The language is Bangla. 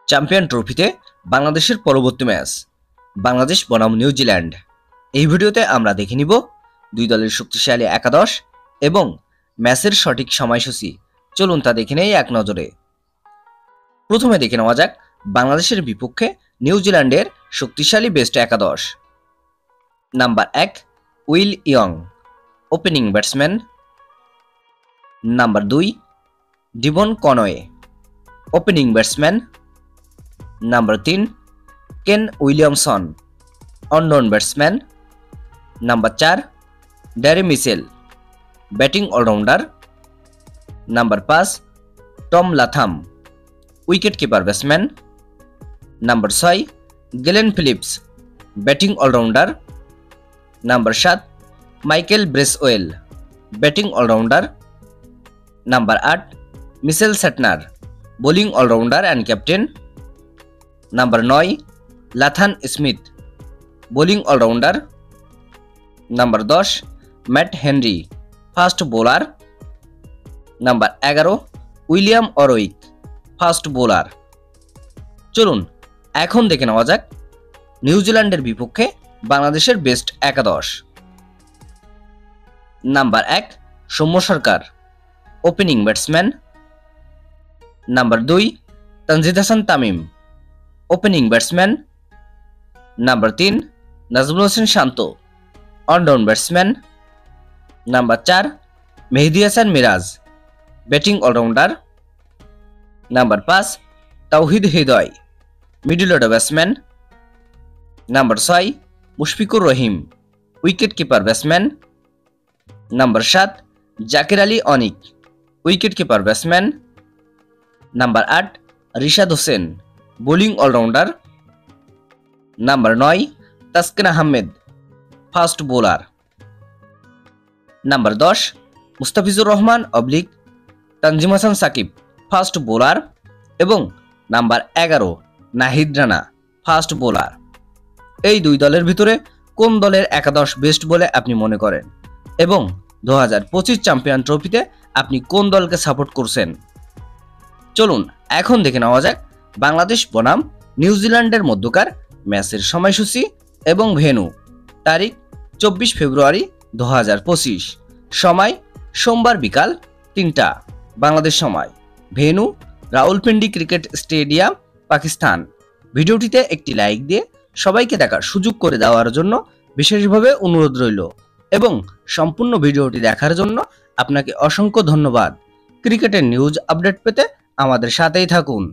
চ্যাম্পিয়ন ট্রফিতে বাংলাদেশের পরবর্তী ম্যাচ বাংলাদেশ বনাম নিউজিল্যান্ড। এই ভিডিওতে আমরা দেখে নিব দুই দলের শক্তিশালী একাদশ এবং ম্যাচের সঠিক সময়সূচি। চলুন তা দেখে নেই এক নজরে। প্রথমে দেখে নেওয়া যাক বাংলাদেশের বিপক্ষে নিউজিল্যান্ডের শক্তিশালী বেস্ট একাদশ। Number 1 Will Young, opening batsman. Number 2 Devon Conway, opening batsman. Number 3 Kane Williamson, one down batsman. Number 4 Daryl Mitchell, batting all rounder. Number 5 Tom Latham, wicket keeper batsman. Number 6 Glenn Phillips, batting all rounder. Number 7 Michael Bracewell, batting all rounder. Number 8 Mitchell Santner, bowling all rounder and captain. Number 9 Nathan Smith, bowling all rounder. Number 10 Matt Henry, fast bowler. Number 11 William অরউইক, fast bowler. চলুন এখন দেখে নেওয়া যাক নিউজিল্যান্ডের বিপক্ষে বাংলাদেশের বেস্ট একাদশ। Number 1 Soumya Sarkar, opening batsman. Number 2 Tanzid Hasan Tamim, opening batsman. Number 3 Najmul Hossain Shanto, one down batsman. Number 4 Mehidy Hasan Miraz, batting all rounder. Number 5 Towhid Hridoy, middle order batsman. Number 6 Mushfiqur Rahim, wicket keeper batsman. Number 7 Jaker Ali Anik, wicket keeper batsman. Number 8 Rishad Hossain, bowling all rounder. Number 9 Taskin Ahmed, fast bowler. Number 10 Mustafizur Rahman oblique Tanzim Hasan Sakib, fast bowler. এবং number 11 Nahid Rana, fast bowler. এই দুই দলের ভিতরে কোন দলের একাদশ বেস্ট বলে আপনি মনে করেন এবং 2025 চ্যাম্পিয়ন ট্রফিতে আপনি কোন দলকে সাপোর্ট করছেন? চলুন এখন দেখে নেওয়া যাক বাংলাদেশ বনাম নিউজিল্যান্ডের মধ্যকার ম্যাচের সময়সূচি এবং ভেন্যু। তারিখ 24 ফেব্রুয়ারি 2025, সময় সোমবার বিকাল 3টা বাংলাদেশ সময়। Venue Rawalpindi cricket stadium, Pakistan. ভিডিওটিতে একটি লাইক দিয়ে সবাইকে দেখার সুযোগ করে দেওয়ার জন্য বিশেষভাবে অনুরোধ রইল এবং সম্পূর্ণ ভিডিওটি দেখার জন্য আপনাকে অসংখ্য ধন্যবাদ। ক্রিকেটের নিউজ আপডেট পেতে আমাদের সাথেই থাকুন।